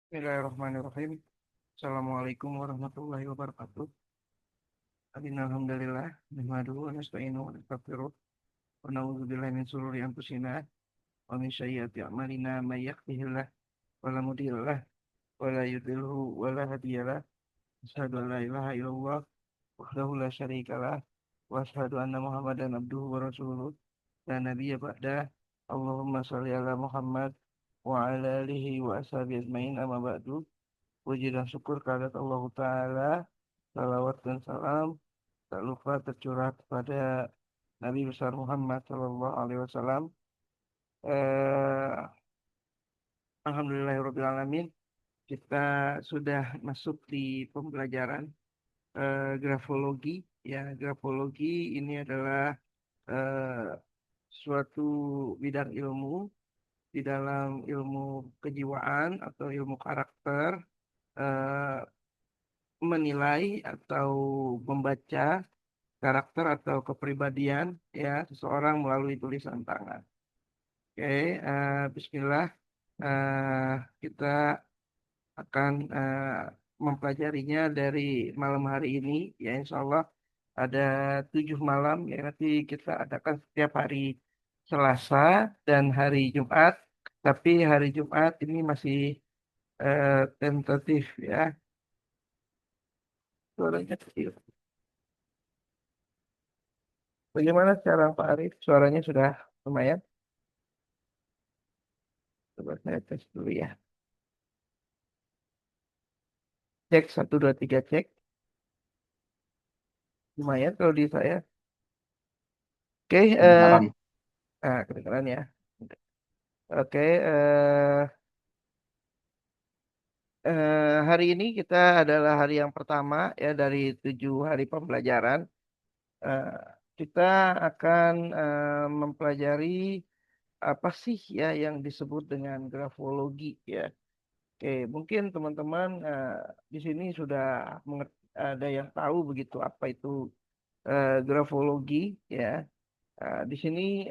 Bismillahirrahmanirrahim. Assalamualaikum warahmatullahi wabarakatuh. Alhamdulillah, nahmaduhu wa nasta'inuhu wa nastaghfiruh wa na'udzu billahi min shururi anfusina wa min sayyiati a'malina may yahdihillahu fala mudilla lahu wa la yudhlilhu wa la hadiya lahu. Asyhadu an la ilaha illallah wahdahu la syarika lah wa asyhadu anna Muhammadan abduhu wa rasuluh la nabiyya ba'da. Allahumma shalli ala Muhammad wa ala alihi wa ashabihi ajmain amma ba'du. Puji dan syukur kehadirat Allah Ta'ala, salawat dan salam tak lupa tercurah kepada Nabi besar Muhammad Sallallahu Alaihi Wasallam. Eh, Alhamdulillahirobbilalamin, kita sudah masuk di pembelajaran grafologi. Ya, grafologi ini adalah eh, suatu bidang ilmu di dalam ilmu kejiwaan atau ilmu karakter, eh, menilai atau membaca karakter atau kepribadian ya seseorang melalui tulisan tangan. Oke, Bismillah. Eh, kita akan mempelajarinya dari malam hari ini. Ya, Insya Allah ada 7 malam. Ya, nanti kita adakan setiap hari Selasa dan hari Jumat. Tapi hari Jumat ini masih tentatif ya. Suaranya kecil. Bagaimana sekarang Pak Arif? Suaranya sudah lumayan. Coba saya tes dulu ya. Cek 1 2 3 cek. Lumayan kalau di saya. Oke, Kedengaran. kedengaran ya. Oke, hari ini kita adalah hari yang pertama ya dari 7 hari pembelajaran. Eh, kita akan mempelajari apa sih ya yang disebut dengan grafologi ya. Oke, mungkin teman-teman di sini sudah ada yang tahu begitu apa itu grafologi ya. Di sini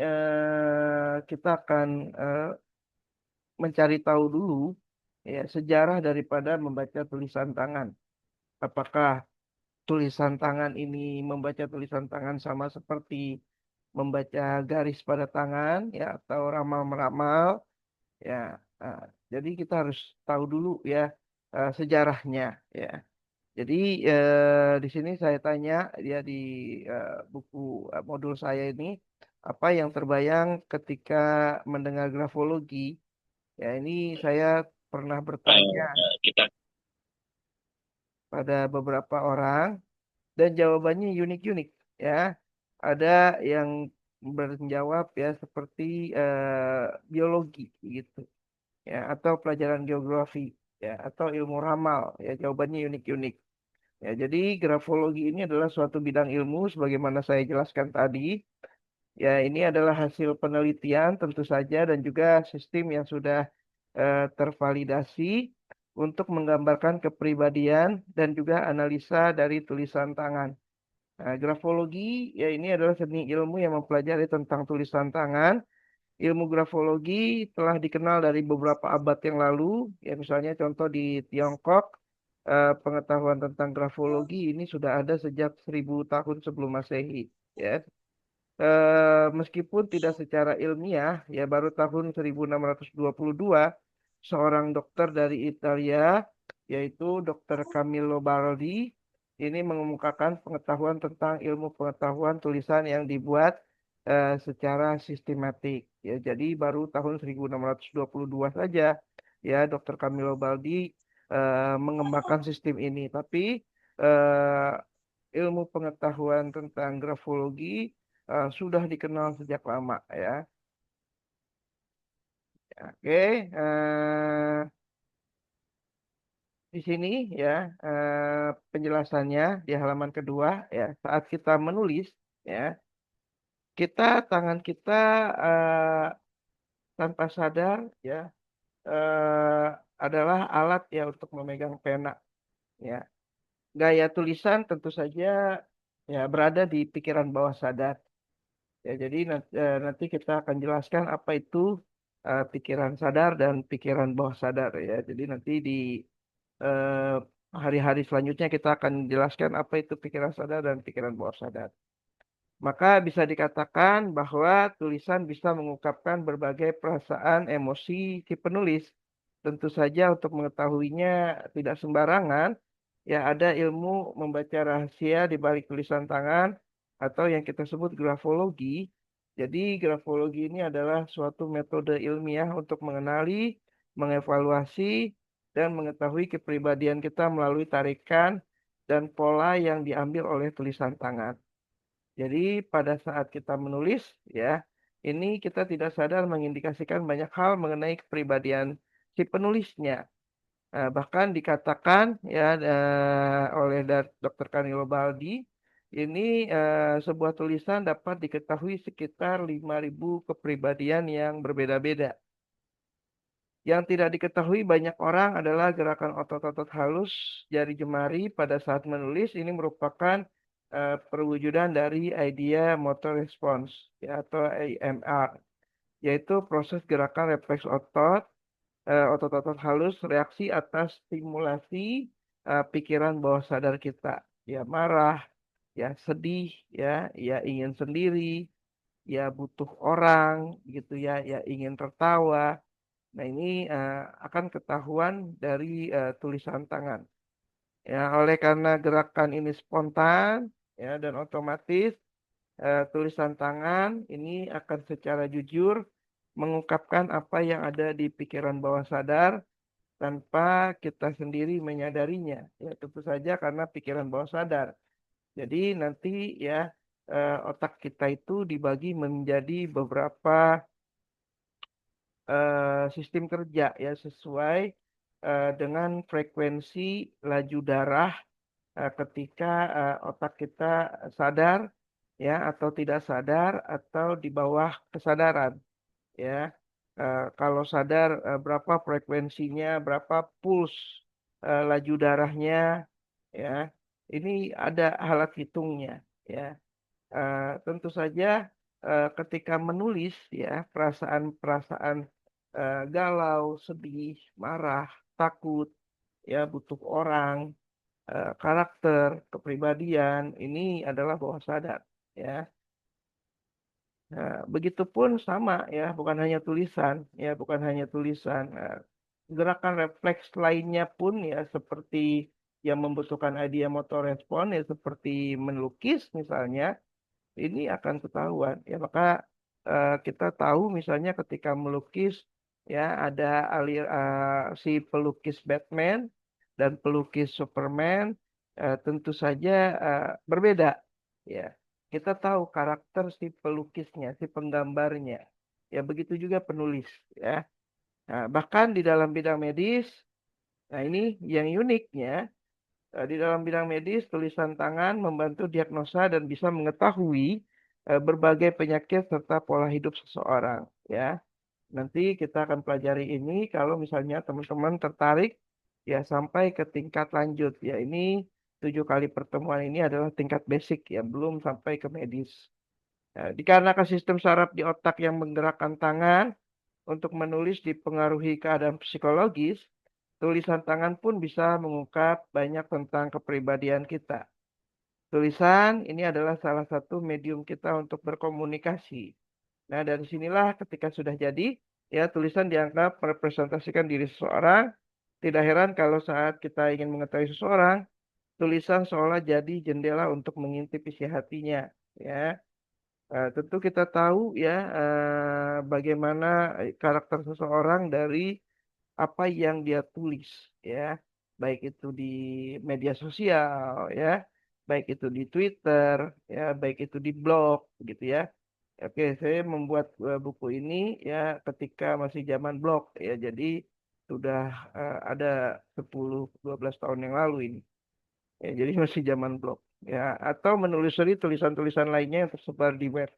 kita akan mencari tahu dulu ya sejarah daripada membaca tulisan tangan. Apakah tulisan tangan ini membaca tulisan tangan sama seperti membaca garis pada tangan ya atau ramal-meramal ya. Uh, jadi kita harus tahu dulu ya sejarahnya ya. Jadi di sini saya tanya ya di buku modul saya ini apa yang terbayang ketika mendengar grafologi. Ya ini saya pernah bertanya Kita pada beberapa orang dan jawabannya unik-unik ya. Ada yang menjawab ya seperti biologi gitu ya atau pelajaran geografi ya atau ilmu ramal ya jawabannya unik-unik. Ya, jadi grafologi ini adalah suatu bidang ilmu sebagaimana saya jelaskan tadi. Ya, ini adalah hasil penelitian tentu saja dan juga sistem yang sudah tervalidasi untuk menggambarkan kepribadian dan juga analisa dari tulisan tangan. Nah, grafologi ya ini adalah seni ilmu yang mempelajari tentang tulisan tangan. Ilmu grafologi telah dikenal dari beberapa abad yang lalu, ya misalnya contoh di Tiongkok, pengetahuan tentang grafologi ini sudah ada sejak 1000 tahun sebelum Masehi. Ya, meskipun tidak secara ilmiah, ya baru tahun 1622 seorang dokter dari Italia, yaitu Dr. Camillo Baldi, ini mengemukakan pengetahuan tentang ilmu pengetahuan tulisan yang dibuat secara sistematik. Ya, jadi baru tahun 1622 saja, ya Dr. Camillo Baldi mengembangkan sistem ini. Tapi ilmu pengetahuan tentang grafologi sudah dikenal sejak lama ya. Oke, di sini ya penjelasannya di halaman kedua ya. Saat kita menulis ya, tangan kita tanpa sadar ya adalah alat ya untuk memegang pena ya. Gaya tulisan tentu saja ya berada di pikiran bawah sadar. Ya, jadi nanti kita akan jelaskan apa itu pikiran sadar dan pikiran bawah sadar ya. Jadi nanti di eh, hari-hari selanjutnya kita akan jelaskan apa itu pikiran sadar dan pikiran bawah sadar. Maka bisa dikatakan bahwa tulisan bisa mengungkapkan berbagai perasaan, emosi si penulis. Tentu saja untuk mengetahuinya tidak sembarangan, ya ada ilmu membaca rahasia di balik tulisan tangan atau yang kita sebut grafologi. Jadi grafologi ini adalah suatu metode ilmiah untuk mengenali, mengevaluasi, dan mengetahui kepribadian kita melalui tarikan dan pola yang diambil oleh tulisan tangan. Jadi pada saat kita menulis, ya, ini kita tidak sadar mengindikasikan banyak hal mengenai kepribadian si penulisnya. Bahkan dikatakan ya oleh Dr. Canilo Baldi, ini sebuah tulisan dapat diketahui sekitar 5.000 kepribadian yang berbeda-beda. Yang tidak diketahui banyak orang adalah gerakan otot-otot halus jari jemari pada saat menulis. Ini merupakan perwujudan dari idea motor response ya, atau AMR, yaitu proses gerakan refleks otot-otot halus reaksi atas stimulasi pikiran bawah sadar kita. Ya marah, ya sedih, ya ingin sendiri, ya butuh orang, gitu ya, ya ingin tertawa. Nah, ini akan ketahuan dari tulisan tangan. Ya, oleh karena gerakan ini spontan, ya, dan otomatis, tulisan tangan ini akan secara jujur mengungkapkan apa yang ada di pikiran bawah sadar tanpa kita sendiri menyadarinya. Ya, tentu saja karena pikiran bawah sadar. Jadi nanti ya otak kita itu dibagi menjadi beberapa sistem kerja ya sesuai dengan frekuensi laju darah ketika otak kita sadar ya atau tidak sadar atau di bawah kesadaran ya. Kalau sadar berapa frekuensinya, berapa puls laju darahnya ya. Ini ada alat hitungnya ya. Tentu saja ketika menulis ya perasaan-perasaan galau, sedih, marah, takut, ya butuh orang, karakter, kepribadian ini adalah bawah sadar ya. Nah, begitupun sama ya, bukan hanya tulisan ya, bukan hanya tulisan. Gerakan refleks lainnya pun ya seperti yang membutuhkan idea motor respon ya seperti melukis misalnya ini akan ketahuan ya maka kita tahu misalnya ketika melukis ya ada si pelukis Batman dan pelukis Superman tentu saja berbeda ya kita tahu karakter si pelukisnya si penggambarnya ya begitu juga penulis ya. Nah, bahkan di dalam bidang medis nah ini yang uniknya. Di dalam bidang medis, tulisan tangan membantu diagnosa dan bisa mengetahui berbagai penyakit serta pola hidup seseorang. Ya, nanti kita akan pelajari ini kalau misalnya teman-teman tertarik ya sampai ke tingkat lanjut. Ya, ini 7 kali pertemuan ini adalah tingkat basic ya, belum sampai ke medis. Dikarenakan sistem saraf di otak yang menggerakkan tangan untuk menulis dipengaruhi keadaan psikologis, tulisan tangan pun bisa mengungkap banyak tentang kepribadian kita. Tulisan ini adalah salah satu medium kita untuk berkomunikasi. Nah, dari sinilah ketika sudah jadi, ya tulisan dianggap merepresentasikan diri seseorang. Tidak heran kalau saat kita ingin mengetahui seseorang, tulisan seolah jadi jendela untuk mengintip isi hatinya. Ya, tentu kita tahu ya bagaimana karakter seseorang dari apa yang dia tulis ya baik itu di media sosial ya baik itu di Twitter ya baik itu di blog gitu ya. Oke, saya membuat buku ini ya ketika masih zaman blog ya jadi sudah ada 10-12 tahun yang lalu ini ya jadi masih zaman blog ya atau menelusuri tulisan-tulisan lainnya yang tersebar di web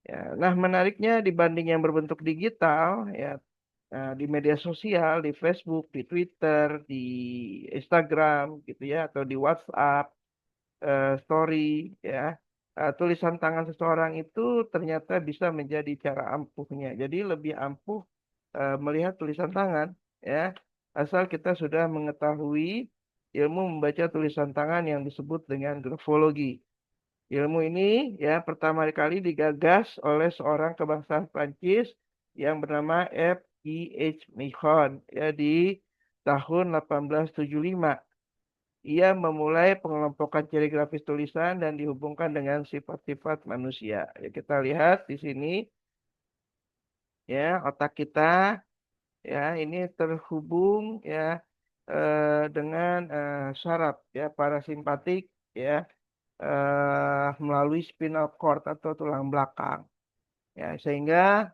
ya. Nah, menariknya dibanding yang berbentuk digital ya. Nah, di media sosial, di Facebook, di Twitter, di Instagram gitu ya, atau di WhatsApp, story ya. tulisan tangan seseorang itu ternyata bisa menjadi cara ampuhnya. Jadi lebih ampuh melihat tulisan tangan, ya, asal kita sudah mengetahui ilmu membaca tulisan tangan yang disebut dengan grafologi. Ilmu ini ya pertama kali digagas oleh seorang kebangsaan Prancis yang bernama F. E. H. Michon ya di tahun 1875. Ia memulai pengelompokan ciri grafis tulisan dan dihubungkan dengan sifat-sifat manusia. Ya, kita lihat di sini ya otak kita ya ini terhubung ya dengan saraf ya parasimpatik ya melalui spinal cord atau tulang belakang. Ya, sehingga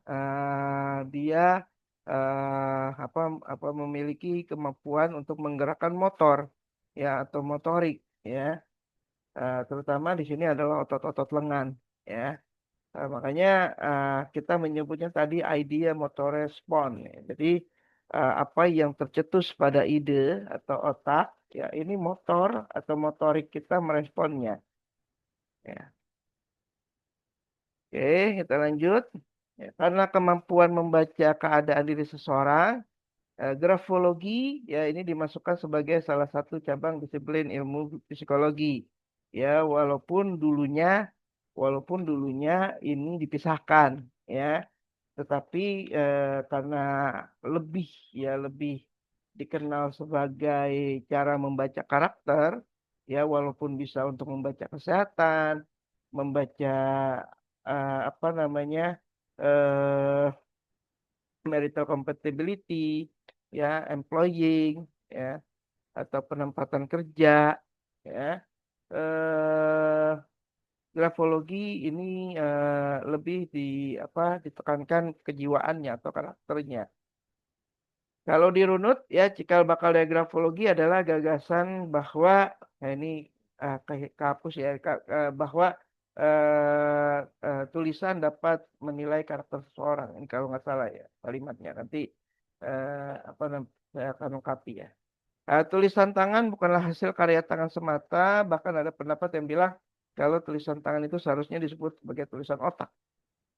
dia apa apa memiliki kemampuan untuk menggerakkan motor ya atau motorik ya. Terutama di sini adalah otot-otot lengan ya. Makanya kita menyebutnya tadi idea motor respon ya. Jadi apa yang tercetus pada ide atau otak ya ini motor atau motorik kita meresponnya ya. Oke, kita lanjut. Ya, karena kemampuan membaca keadaan diri seseorang, grafologi ya ini dimasukkan sebagai salah satu cabang disiplin ilmu psikologi. Ya, walaupun dulunya ini dipisahkan ya, tetapi karena lebih lebih dikenal sebagai cara membaca karakter ya walaupun bisa untuk membaca kesehatan, membaca apa namanya eh marital compatibility ya, employing ya atau penempatan kerja ya. eh Grafologi ini lebih ditekankan kejiwaannya atau karakternya. Kalau dirunut ya cikal bakal dari grafologi adalah gagasan bahwa ini kehapus ya bahwa tulisan dapat menilai karakter seseorang. Ini kalau nggak salah ya kalimatnya. Nanti saya akan lengkapi ya. Tulisan tangan bukanlah hasil karya tangan semata, bahkan ada pendapat yang bilang kalau tulisan tangan itu seharusnya disebut sebagai tulisan otak.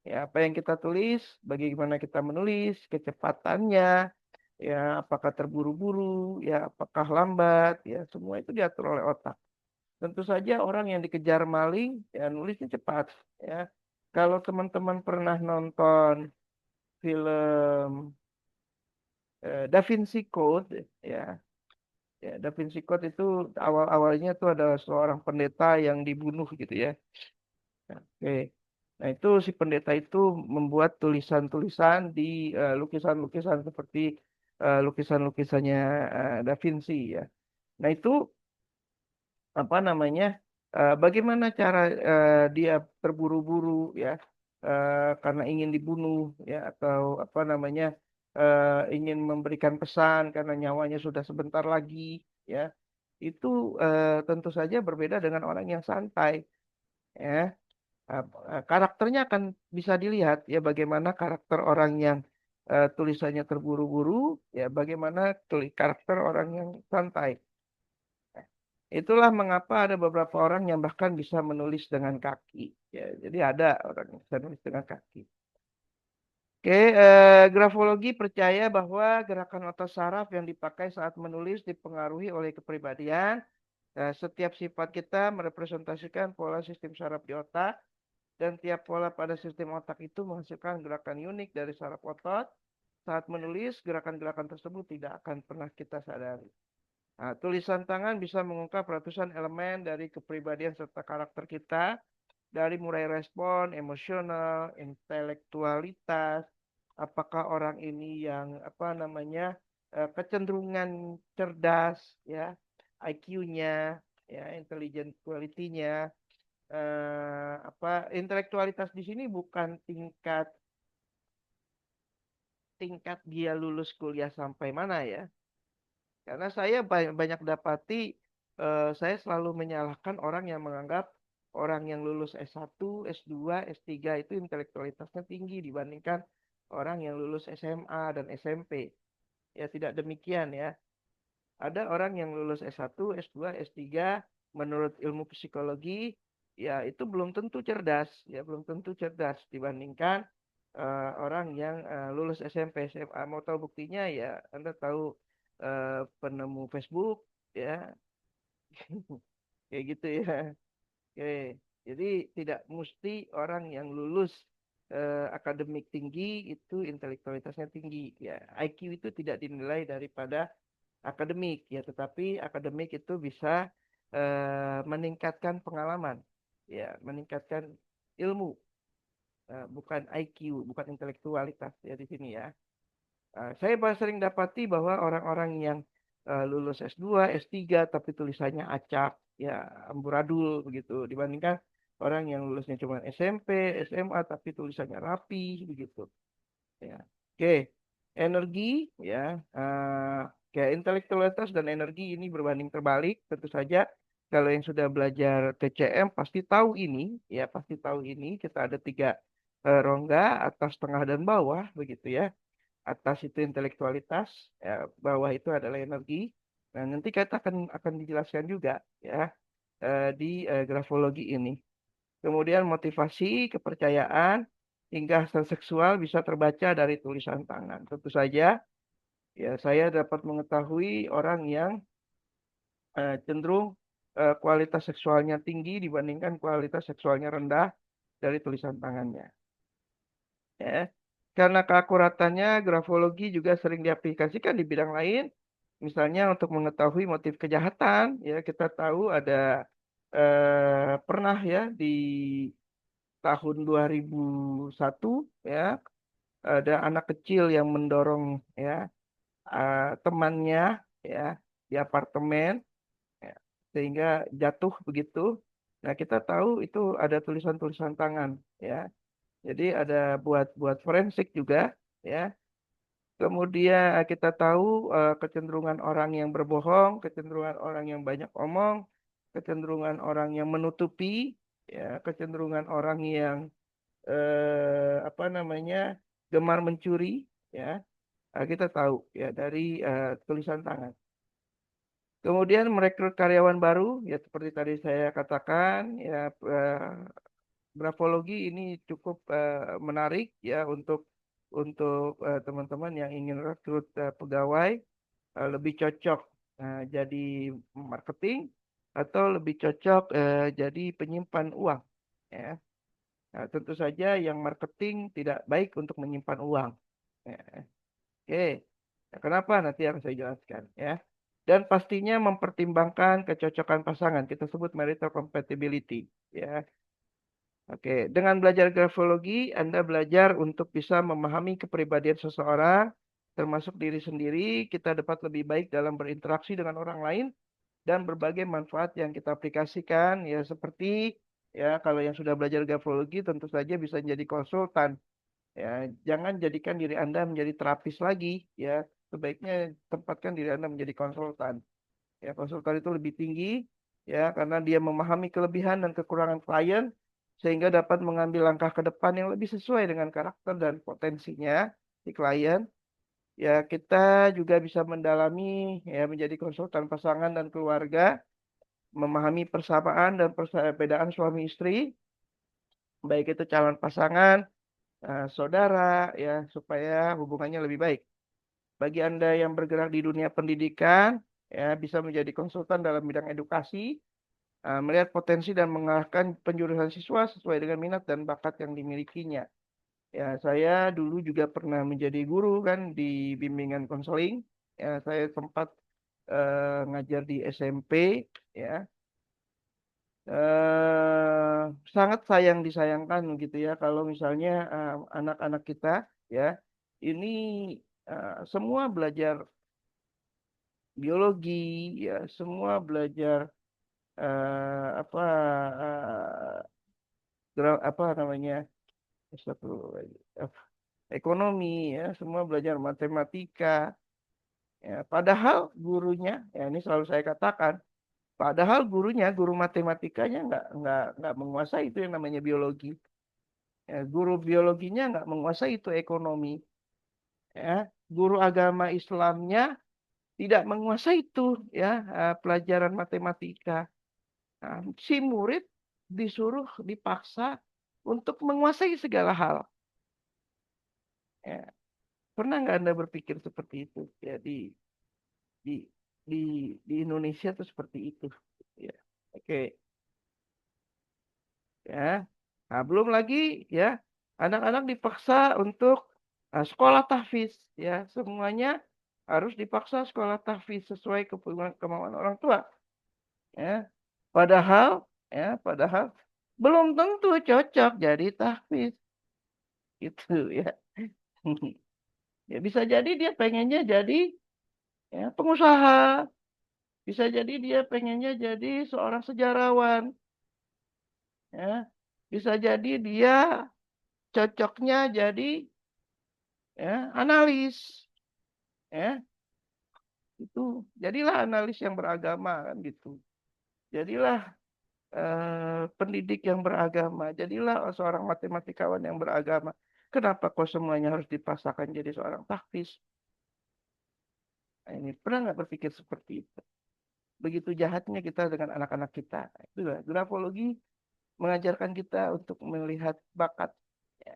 Ya, apa yang kita tulis, bagaimana kita menulis, kecepatannya, ya, apakah terburu-buru, ya, apakah lambat, ya, semua itu diatur oleh otak. Tentu saja orang yang dikejar maling, ya, nulisnya cepat, ya. Kalau teman-teman pernah nonton film Da Vinci Code, ya, ya, Da Vinci Code itu awal-awalnya itu ada seorang pendeta yang dibunuh gitu ya. Oke. Nah, itu si pendeta itu membuat tulisan-tulisan di lukisan-lukisan seperti lukisan-lukisannya Da Vinci ya. Nah, itu apa namanya? Bagaimana cara dia terburu-buru ya karena ingin dibunuh ya atau apa namanya? Ingin memberikan pesan karena nyawanya sudah sebentar lagi ya. Itu tentu saja berbeda dengan orang yang santai ya. Karakternya akan bisa dilihat ya bagaimana karakter orang yang tulisannya terburu-buru ya bagaimana karakter orang yang santai. Itulah mengapa ada beberapa orang yang bahkan bisa menulis dengan kaki ya jadi ada orang yang bisa menulis dengan kaki. Oke, grafologi percaya bahwa gerakan otot saraf yang dipakai saat menulis dipengaruhi oleh kepribadian. Setiap sifat kita merepresentasikan pola sistem saraf di otak dan tiap pola pada sistem otak itu menghasilkan gerakan unik dari saraf otot. Saat menulis, gerakan-gerakan tersebut tidak akan pernah kita sadari. Nah, tulisan tangan bisa mengungkap ratusan elemen dari kepribadian serta karakter kita, dari mulai respon, emosional, intelektualitas, apakah orang ini yang apa namanya kecenderungan cerdas, ya, IQ-nya, ya, intelligent quality-nya, apa intelektualitas di sini bukan tingkat tingkat dia lulus kuliah sampai mana ya. Karena saya banyak dapati saya selalu menyalahkan orang yang menganggap orang yang lulus S1, S2, S3 itu intelektualitasnya tinggi dibandingkan orang yang lulus SMA dan SMP. Ya tidak demikian ya. Ada orang yang lulus S1, S2, S3 menurut ilmu psikologi ya itu belum tentu cerdas, ya belum tentu cerdas dibandingkan orang yang lulus SMP, SMA. Mau tahu buktinya ya, Anda tahu penemu Facebook, ya kayak gitu ya. Oke, jadi tidak mesti orang yang lulus akademik tinggi itu intelektualitasnya tinggi. Ya, IQ itu tidak dinilai daripada akademik, ya, tetapi akademik itu bisa meningkatkan pengalaman, ya, meningkatkan ilmu, bukan IQ, bukan intelektualitas ya di sini ya. Saya sering dapati bahwa orang-orang yang lulus S2, S3 tapi tulisannya acak, ya amburadul begitu dibandingkan orang yang lulusnya cuma SMP, SMA tapi tulisannya rapi begitu. Ya. Oke, energi ya, kayak intelektualitas dan energi ini berbanding terbalik. Tentu saja kalau yang sudah belajar TCM pasti tahu ini, ya pasti tahu ini. Kita ada tiga rongga, atas, tengah, dan bawah begitu ya. Atas itu intelektualitas, ya, bawah itu adalah energi. Nah, nanti kita akan dijelaskan juga ya di grafologi ini. Kemudian motivasi, kepercayaan, hingga hasrat seksual bisa terbaca dari tulisan tangan. Tentu saja, ya saya dapat mengetahui orang yang cenderung kualitas seksualnya tinggi dibandingkan kualitas seksualnya rendah dari tulisan tangannya. Ya. Karena keakuratannya, grafologi juga sering diaplikasikan di bidang lain. Misalnya untuk mengetahui motif kejahatan, ya kita tahu ada pernah ya di tahun 2001 ya ada anak kecil yang mendorong ya temannya ya di apartemen ya, sehingga jatuh begitu. Nah, kita tahu itu ada tulisan-tulisan tangan ya. Jadi ada buat buat forensik juga ya. Kemudian kita tahu kecenderungan orang yang berbohong, kecenderungan orang yang banyak omong, kecenderungan orang yang menutupi, ya, kecenderungan orang yang apa namanya gemar mencuri, ya. Kita tahu ya dari tulisan tangan. Kemudian merekrut karyawan baru, ya seperti tadi saya katakan, ya grafologi ini cukup menarik ya untuk teman-teman yang ingin rekrut pegawai lebih cocok jadi marketing atau lebih cocok jadi penyimpan uang. Ya. Nah, tentu saja yang marketing tidak baik untuk menyimpan uang. Ya. Oke, nah, kenapa nanti akan saya jelaskan ya. Dan pastinya mempertimbangkan kecocokan pasangan. Kita sebut marital compatibility. Ya, oke. Dengan belajar grafologi, Anda belajar untuk bisa memahami kepribadian seseorang, termasuk diri sendiri. Kita dapat lebih baik dalam berinteraksi dengan orang lain dan berbagai manfaat yang kita aplikasikan. Ya, seperti ya kalau yang sudah belajar grafologi tentu saja bisa menjadi konsultan. Ya, jangan jadikan diri Anda menjadi terapis lagi, ya. Sebaiknya tempatkan diri Anda menjadi konsultan. Ya, konsultan itu lebih tinggi, ya, karena dia memahami kelebihan dan kekurangan klien, sehingga dapat mengambil langkah ke depan yang lebih sesuai dengan karakter dan potensinya si klien. Ya, kita juga bisa mendalami, ya, menjadi konsultan pasangan dan keluarga, memahami persamaan dan perbedaan suami istri, baik itu calon pasangan, saudara, ya, supaya hubungannya lebih baik. Bagi Anda yang bergerak di dunia pendidikan, ya, bisa menjadi konsultan dalam bidang edukasi, melihat potensi dan mengarahkan penjurusan siswa sesuai dengan minat dan bakat yang dimilikinya. Ya, saya dulu juga pernah menjadi guru kan di bimbingan konseling. Ya, saya sempat ngajar di SMP, ya. Sangat disayangkan gitu ya kalau misalnya anak-anak kita ya ini semua belajar biologi ya semua belajar apa apa namanya satu lagi, ekonomi ya semua belajar matematika ya padahal gurunya ya ini selalu saya katakan padahal gurunya guru matematikanya nggak menguasai itu yang namanya biologi. Ya, guru biologinya nggak menguasai itu ekonomi. Ya, guru agama Islamnya tidak menguasai itu ya pelajaran matematika. Nah, si murid disuruh, dipaksa untuk menguasai segala hal. Ya. Pernah nggak Anda berpikir seperti itu? Ya, di di di Indonesia tuh seperti itu. Ya. Oke, ya. Nah, belum lagi ya, anak-anak dipaksa untuk sekolah tahfiz, ya. Semuanya harus dipaksa sekolah tahfiz sesuai kemauan orang tua, ya. Padahal, padahal belum tentu cocok jadi tahfiz, gitu ya. Ya bisa jadi dia pengennya jadi ya pengusaha, bisa jadi dia pengennya jadi seorang sejarawan, ya. Bisa jadi dia cocoknya jadi ya analis, ya. Itu jadilah analis yang beragama kan gitu. Jadilah pendidik yang beragama, jadilah seorang matematikawan yang beragama. Kenapa kok semuanya harus dipaksakan jadi seorang tahfiz? Nah, ini pernah nggak berpikir seperti itu? Begitu jahatnya kita dengan anak-anak kita. Itulah grafologi mengajarkan kita untuk melihat bakat, ya,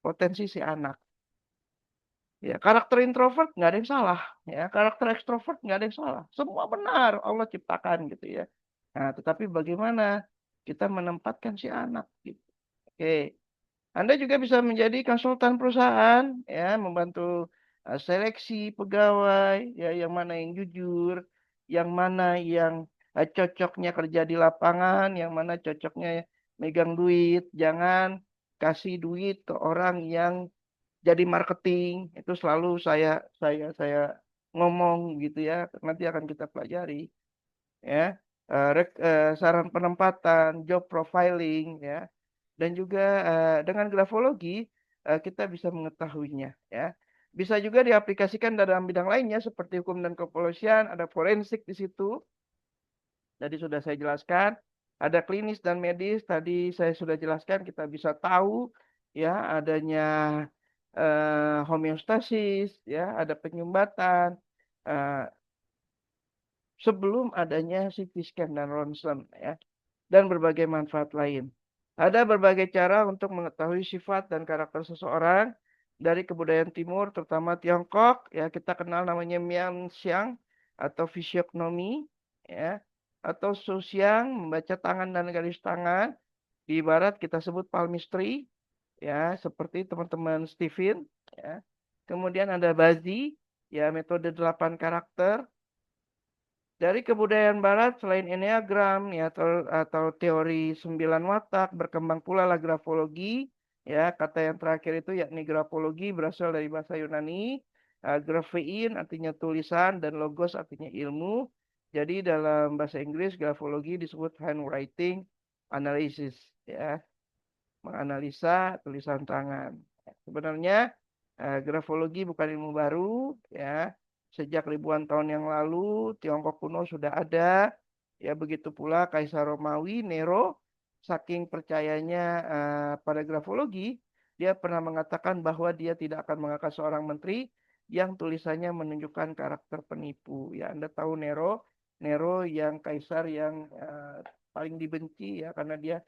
potensi si anak. Ya, karakter introvert nggak ada yang salah. Ya, karakter ekstrovert nggak ada yang salah. Semua benar Allah ciptakan gitu ya. Nah, tetapi bagaimana kita menempatkan si anak gitu. Oke, Anda juga bisa menjadi konsultan perusahaan, ya, membantu seleksi pegawai, ya, yang mana yang jujur, yang mana yang cocoknya kerja di lapangan, yang mana cocoknya megang duit. Jangan kasih duit ke orang yang jadi marketing. Itu selalu saya ngomong gitu ya. Nanti akan kita pelajari, ya. Saran penempatan, job profiling, ya. Dan juga dengan grafologi kita bisa mengetahuinya, ya. Bisa juga diaplikasikan dalam bidang lainnya seperti hukum dan kepolisian, ada forensik di situ. Tadi sudah saya jelaskan, ada klinis dan medis. Tadi saya sudah jelaskan kita bisa tahu ya adanya homeostasis, ya, ada penyumbatan eh, sebelum adanya CT scan dan ronsen, ya, dan berbagai manfaat lain. Ada berbagai cara untuk mengetahui sifat dan karakter seseorang dari kebudayaan timur, terutama Tiongkok. Ya, kita kenal namanya Mian Xiang atau fisiognomi, ya, atau Su Xiang, membaca tangan dan garis tangan. Di barat kita sebut palmistry, ya, seperti teman-teman Steven, ya. Kemudian ada Bazi, ya, metode 8 karakter. Dari kebudayaan barat selain enneagram ya atau teori 9 watak berkembang pula lah grafologi, ya. Kata yang terakhir itu yakni grafologi berasal dari bahasa Yunani, graphein artinya tulisan dan logos artinya ilmu. Jadi dalam bahasa Inggris grafologi disebut handwriting analysis, ya, menganalisa tulisan tangan. Sebenarnya grafologi bukan ilmu baru, ya. Sejak ribuan tahun yang lalu Tiongkok kuno sudah ada. Ya, begitu pula Kaisar Romawi Nero, saking percayanya pada grafologi, dia pernah mengatakan bahwa dia tidak akan mengangkat seorang menteri yang tulisannya menunjukkan karakter penipu. Ya, Anda tahu Nero, Nero yang kaisar yang paling dibenci ya karena dia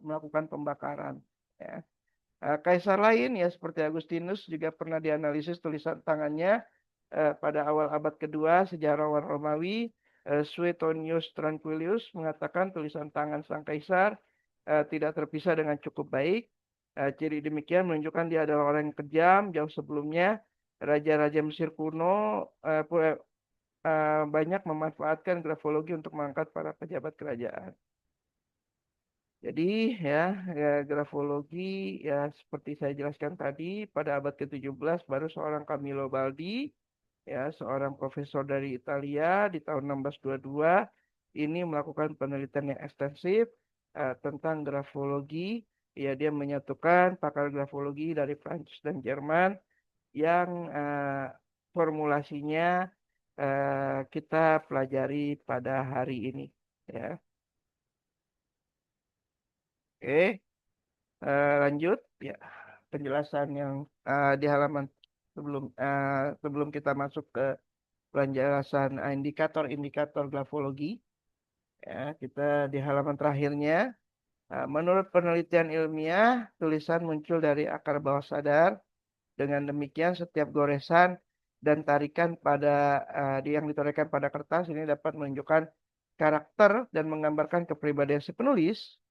melakukan pembakaran. Ya. Kaisar lain ya seperti Agustinus juga pernah dianalisis tulisan tangannya pada awal abad kedua. Sejarawan Romawi Suetonius Tranquilius mengatakan tulisan tangan sang kaisar tidak terpisah dengan cukup baik. Ciri demikian menunjukkan dia adalah orang yang kejam. Jauh sebelumnya raja-raja Mesir kuno banyak memanfaatkan grafologi untuk mengangkat para pejabat kerajaan. Jadi ya, grafologi ya seperti saya jelaskan tadi pada abad ke-17 baru seorang Camillo Baldi, ya, seorang profesor dari Italia di tahun 1622 ini melakukan penelitian yang ekstensif tentang grafologi. Ya, dia menyatukan pakar grafologi dari Prancis dan Jerman yang formulasinya kita pelajari pada hari ini, ya. Oke. Lanjut ya penjelasan yang di halaman sebelum kita masuk ke penjelasan indikator-indikator grafologi. Ya, kita di halaman terakhirnya. Menurut penelitian ilmiah, tulisan muncul dari akar bawah sadar. Dengan demikian, setiap goresan dan tarikan yang ditorehkan pada kertas ini dapat menunjukkan karakter dan menggambarkan kepribadian si penulis.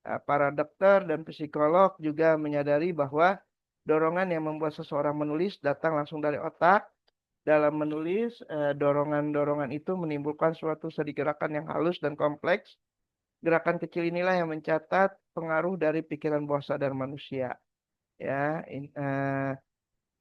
Para dokter dan psikolog juga menyadari bahwa dorongan yang membuat seseorang menulis datang langsung dari otak. Dalam menulis, dorongan-dorongan itu menimbulkan suatu sedi gerakan yang halus dan kompleks. Gerakan kecil inilah yang mencatat pengaruh dari pikiran bawah sadar manusia. Ya,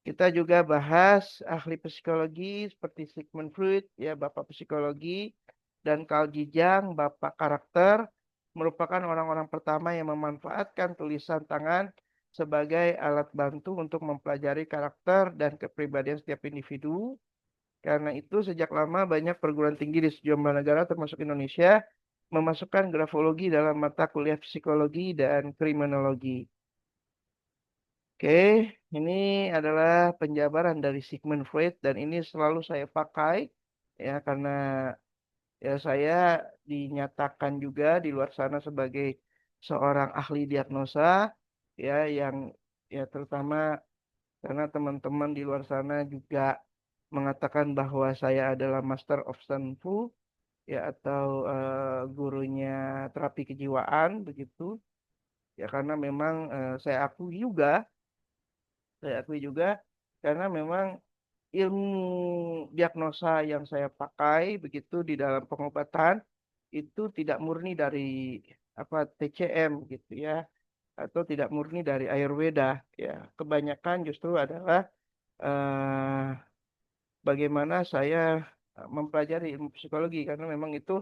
kita juga bahas ahli psikologi seperti Sigmund Freud, ya Bapak psikologi, dan Carl Jung, Bapak karakter, merupakan orang-orang pertama yang memanfaatkan tulisan tangan sebagai alat bantu untuk mempelajari karakter dan kepribadian setiap individu. Karena itu, sejak lama banyak perguruan tinggi di sejumlah negara, termasuk Indonesia, memasukkan grafologi dalam mata kuliah psikologi dan kriminologi. Oke, ini adalah penjabaran dari Sigmund Freud dan ini selalu saya pakai ya karena ya saya dinyatakan juga di luar sana sebagai seorang ahli diagnosa ya yang ya terutama karena teman-teman di luar sana juga mengatakan bahwa saya adalah Master of Sun Fu ya atau gurunya terapi kejiwaan begitu ya karena memang saya akui juga karena memang ilmu diagnosa yang saya pakai begitu di dalam pengobatan itu tidak murni dari TCM gitu ya atau tidak murni dari Ayurveda ya kebanyakan justru adalah eh, bagaimana saya mempelajari ilmu psikologi karena memang itu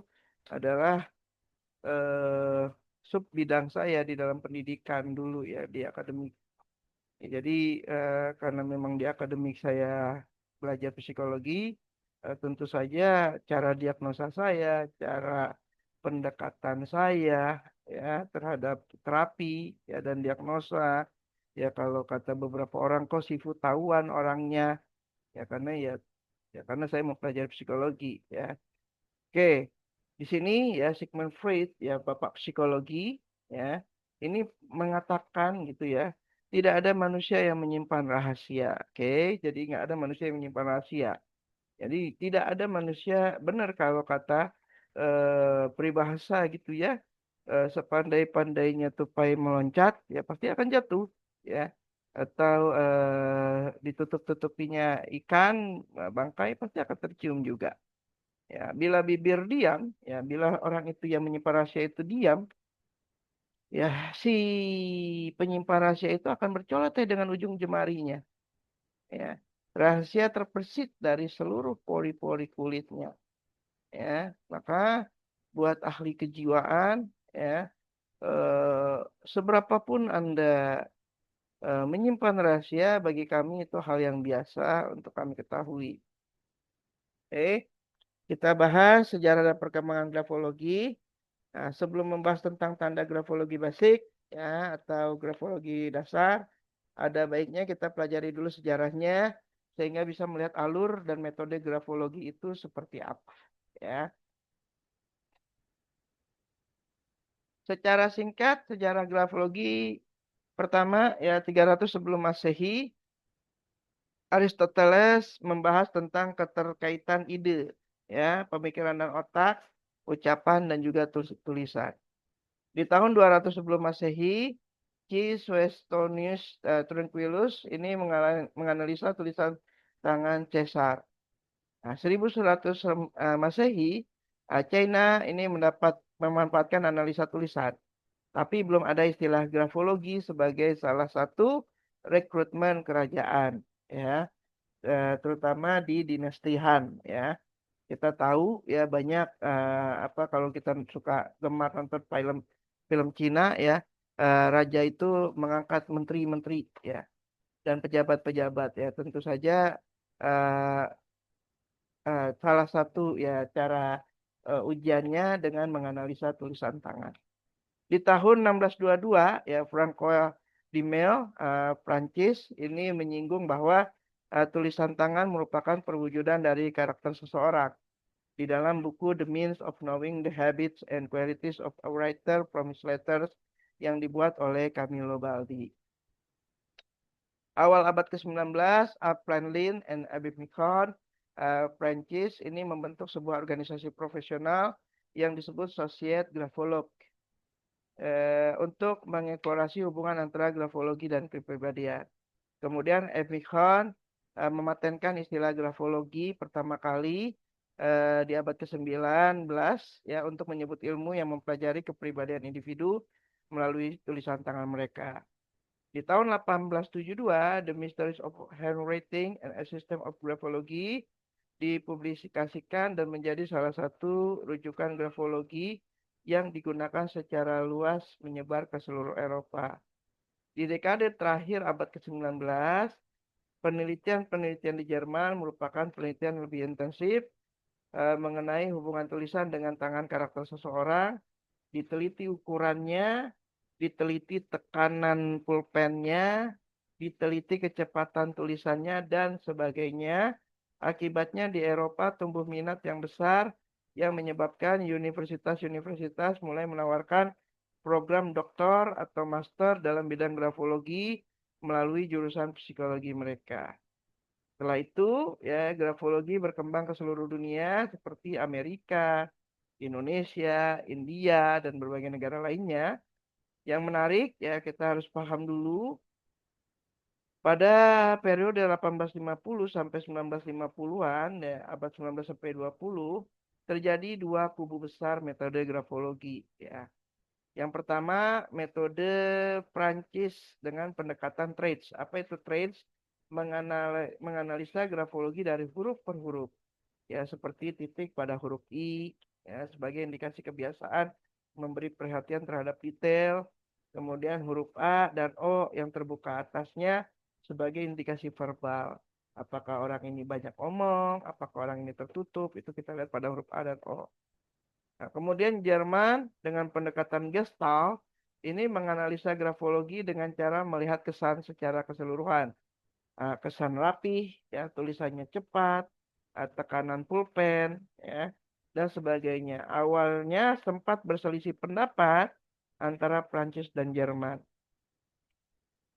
adalah eh, sub bidang saya di dalam pendidikan dulu ya di akademik. Ya, jadi karena memang di akademik saya belajar psikologi, tentu saja cara diagnosa saya, cara pendekatan saya ya terhadap terapi ya dan diagnosa ya kalau kata beberapa orang kok sifu tahuan orangnya ya karena saya mau pelajari psikologi ya. Oke, di sini ya Sigmund Freud ya bapak psikologi ya ini mengatakan gitu ya tidak ada manusia yang menyimpan rahasia. Oke, jadi nggak ada manusia yang menyimpan rahasia. Jadi tidak ada manusia benar kalau kata peribahasa gitu ya sepandai-pandainya tupai meloncat ya pasti akan jatuh ya atau ditutup-tutupinya ikan bangkai pasti akan tercium juga. Ya, bila bibir diam, ya, bila orang itu yang menyimpan rahasia itu diam, ya, si penyimpan rahasia itu akan bercolot dengan ujung jemarinya. Ya, rahasia terbersit dari seluruh pori-pori kulitnya. Ya, maka buat ahli kejiwaan, ya, eh, seberapapun Anda menyimpan rahasia, bagi kami itu hal yang biasa untuk kami ketahui. Kita bahas sejarah dan perkembangan grafologi. Nah, sebelum membahas tentang tanda grafologi basic ya atau grafologi dasar, ada baiknya kita pelajari dulu sejarahnya sehingga bisa melihat alur dan metode grafologi itu seperti apa ya. Secara singkat, sejarah grafologi pertama ya 300 sebelum Masehi, Aristoteles membahas tentang keterkaitan ide ya, pemikiran dan otak, ucapan dan juga tulisan. Di tahun 200 sebelum Masehi, Q. Suetonius Trunculus ini menganalisa tulisan tangan Caesar. Nah, 1100 Masehi, China ini memanfaatkan analisa tulisan. Tapi belum ada istilah grafologi sebagai salah satu rekrutmen kerajaan, ya, terutama di dinasti Han, ya. Kita tahu ya banyak kalau kita suka gemar nonton film film Cina ya raja itu mengangkat menteri-menteri ya dan pejabat-pejabat ya tentu saja eh, salah satu ya cara ujiannya dengan menganalisa tulisan tangan. Di tahun 1622 ya Francois de Mel Prancis ini menyinggung bahwa tulisan tangan merupakan perwujudan dari karakter seseorang. di dalam buku The Means of Knowing the Habits and Qualities of a Writer from His Letters yang dibuat oleh Camillo Baldi. Awal abad ke-19, Art Franklin and Abraham Lincoln, Prancis ini membentuk sebuah organisasi profesional yang disebut Societe Graphologue untuk mengeksplorasi hubungan antara grafologi dan kepribadian. Kemudian Epichon mematenkan istilah grafologi pertama kali di abad ke-19 ya untuk menyebut ilmu yang mempelajari kepribadian individu melalui tulisan tangan mereka. Di tahun 1872, The Mysteries of Handwriting and a System of Graphology dipublikasikan dan menjadi salah satu rujukan grafologi yang digunakan secara luas menyebar ke seluruh Eropa. Di dekade terakhir abad ke-19, penelitian-penelitian di Jerman merupakan penelitian lebih intensif mengenai hubungan tulisan dengan tangan karakter seseorang, diteliti ukurannya, diteliti tekanan pulpennya, diteliti kecepatan tulisannya, dan sebagainya. Akibatnya di Eropa tumbuh minat yang besar yang menyebabkan universitas-universitas mulai menawarkan program doktor atau master dalam bidang grafologi melalui jurusan psikologi mereka. Setelah itu, ya grafologi berkembang ke seluruh dunia seperti Amerika, Indonesia, India, dan berbagai negara lainnya. Yang menarik, ya kita harus paham dulu, pada periode 1850 sampai 1950-an, ya, abad 19 sampai 20, terjadi dua kubu besar metode grafologi. Ya. Yang pertama, metode Prancis dengan pendekatan traits. Apa itu traits? Menganalisa grafologi dari huruf per huruf. Ya, seperti titik pada huruf I, ya, sebagai indikasi kebiasaan memberi perhatian terhadap detail. Kemudian huruf A dan O yang terbuka atasnya sebagai indikasi verbal. Apakah orang ini banyak omong, apakah orang ini tertutup, itu kita lihat pada huruf A dan O. Nah, kemudian Jerman dengan pendekatan Gestalt ini menganalisa grafologi dengan cara melihat kesan secara keseluruhan. Kesan rapih, ya, tulisannya cepat, tekanan pulpen, ya, dan sebagainya. Awalnya sempat berselisih pendapat antara Prancis dan Jerman.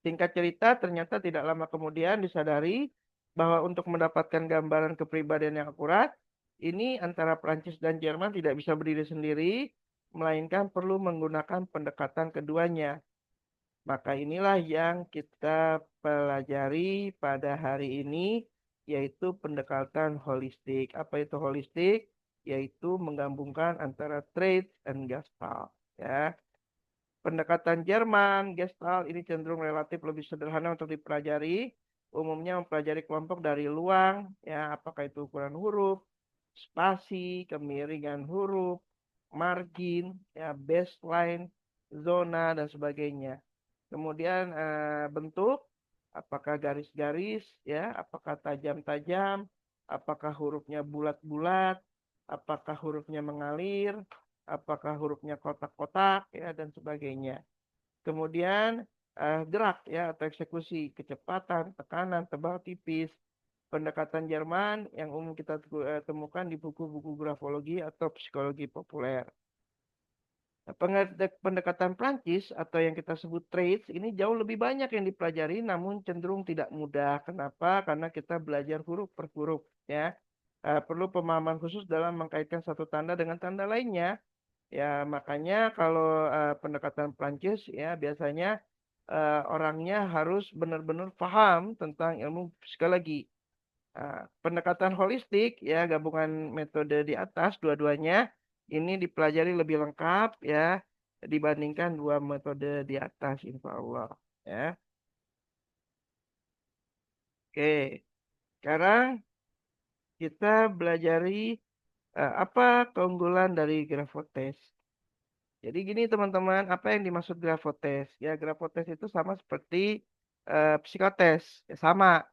Singkat cerita, ternyata tidak lama kemudian disadari bahwa untuk mendapatkan gambaran kepribadian yang akurat, ini antara Prancis dan Jerman tidak bisa berdiri sendiri, melainkan perlu menggunakan pendekatan keduanya. Maka inilah yang kita pelajari pada hari ini, yaitu pendekatan holistik. Apa itu holistik? Yaitu menggabungkan antara traits dan gestalt. Ya. Pendekatan Jerman, Gestalt ini cenderung relatif lebih sederhana untuk dipelajari. Umumnya mempelajari kelompok dari luang, ya, apakah itu ukuran huruf, spasi, kemiringan huruf, margin, ya, baseline, zona, dan sebagainya. Kemudian bentuk, apakah garis-garis, ya, apakah tajam-tajam, apakah hurufnya bulat-bulat, apakah hurufnya mengalir, apakah hurufnya kotak-kotak, ya, dan sebagainya. Kemudian gerak, ya, atau eksekusi, kecepatan, tekanan, tebal, tipis. Pendekatan Jerman yang umum kita temukan di buku-buku grafologi atau psikologi populer. Nah, pendekatan Prancis atau yang kita sebut traits ini jauh lebih banyak yang dipelajari namun cenderung tidak mudah. Kenapa? Karena kita belajar huruf per huruf, ya. Perlu pemahaman khusus dalam mengkaitkan satu tanda dengan tanda lainnya. Ya, makanya kalau pendekatan Prancis ya biasanya orangnya harus benar-benar paham tentang ilmu psikologi. Pendekatan holistik ya gabungan metode di atas dua-duanya ini dipelajari lebih lengkap ya dibandingkan dua metode di atas insya Allah ya. Oke, sekarang kita belajari apa keunggulan dari Graphotes. Jadi gini teman-teman, apa yang dimaksud Graphotes? Ya Graphotes itu sama seperti psikotes, ya, sama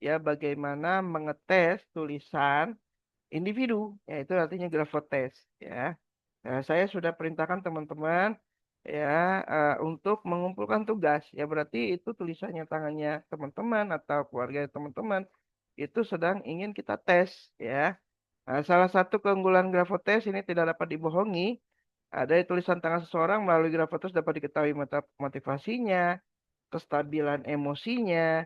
ya bagaimana mengetes tulisan individu, yaitu artinya grafotest ya. Nah, saya sudah perintahkan teman-teman ya untuk mengumpulkan tugas. Ya berarti itu tulisannya tangannya teman-teman atau keluarga teman-teman itu sedang ingin kita tes ya. Nah, salah satu keunggulan grafotes ini tidak dapat dibohongi. Ada tulisan tangan seseorang melalui grafotes dapat diketahui motivasinya, kestabilan emosinya,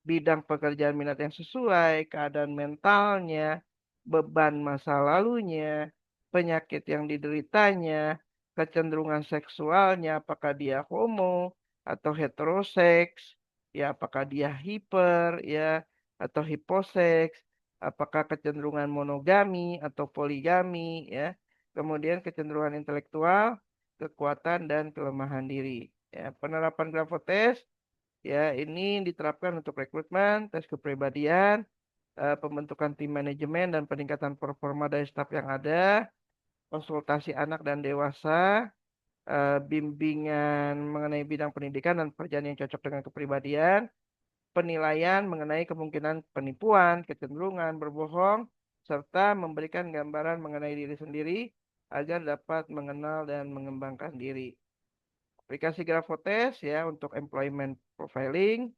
bidang pekerjaan minat yang sesuai, keadaan mentalnya, beban masa lalunya, penyakit yang dideritanya, kecenderungan seksualnya, apakah dia homo atau heteroseks, ya apakah dia hiper, ya atau hiposeks, apakah kecenderungan monogami atau poligami, ya. Kemudian kecenderungan intelektual, kekuatan dan kelemahan diri. Ya, penerapan Grafotest ya, ini diterapkan untuk rekrutmen, tes kepribadian, pembentukan tim manajemen dan peningkatan performa dari staf yang ada, konsultasi anak dan dewasa, bimbingan mengenai bidang pendidikan dan pekerjaan yang cocok dengan kepribadian, penilaian mengenai kemungkinan penipuan, kecenderungan berbohong, serta memberikan gambaran mengenai diri sendiri agar dapat mengenal dan mengembangkan diri. Aplikasi Grafotest ya untuk employment profiling,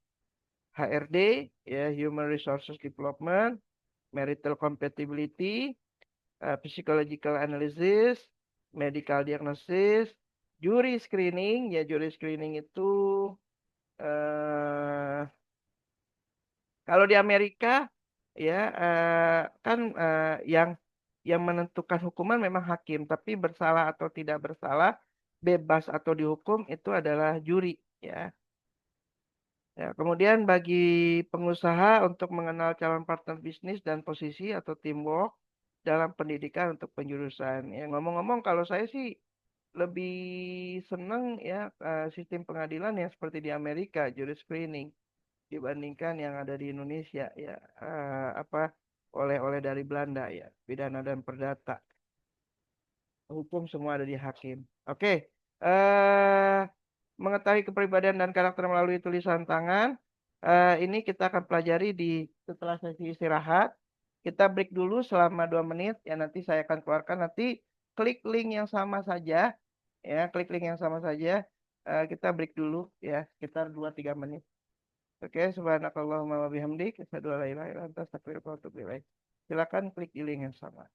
HRD, ya, Human Resources Development, Marital Compatibility, Psychological Analysis, Medical Diagnosis, Jury Screening, ya Jury Screening itu eh, kalau di Amerika ya kan yang menentukan hukuman memang hakim, tapi bersalah atau tidak bersalah, bebas atau dihukum itu adalah juri ya. Ya, kemudian bagi pengusaha untuk mengenal calon partner bisnis dan posisi atau teamwork dalam pendidikan untuk penjurusan. Ya, ngomong-ngomong kalau saya sih lebih senang ya sistem pengadilan yang seperti di Amerika, juris screening dibandingkan yang ada di Indonesia ya apa oleh-oleh dari Belanda ya, pidana dan perdata. Hukum semua ada di hakim. Oke, mengetahui kepribadian dan karakter melalui tulisan tangan. Ini kita akan pelajari di setelah sesi istirahat. Kita break dulu selama 2 menit. Ya nanti saya akan keluarkan. Nanti klik link yang sama saja. Ya, klik link yang sama saja. Kita break dulu ya, sekitar 2-3 menit. Oke, subhanakallahumma wa bihamdik, asyhadu an la ilaha illa anta, astaghfiruka wa atubu ilaik. Silakan klik di link yang sama.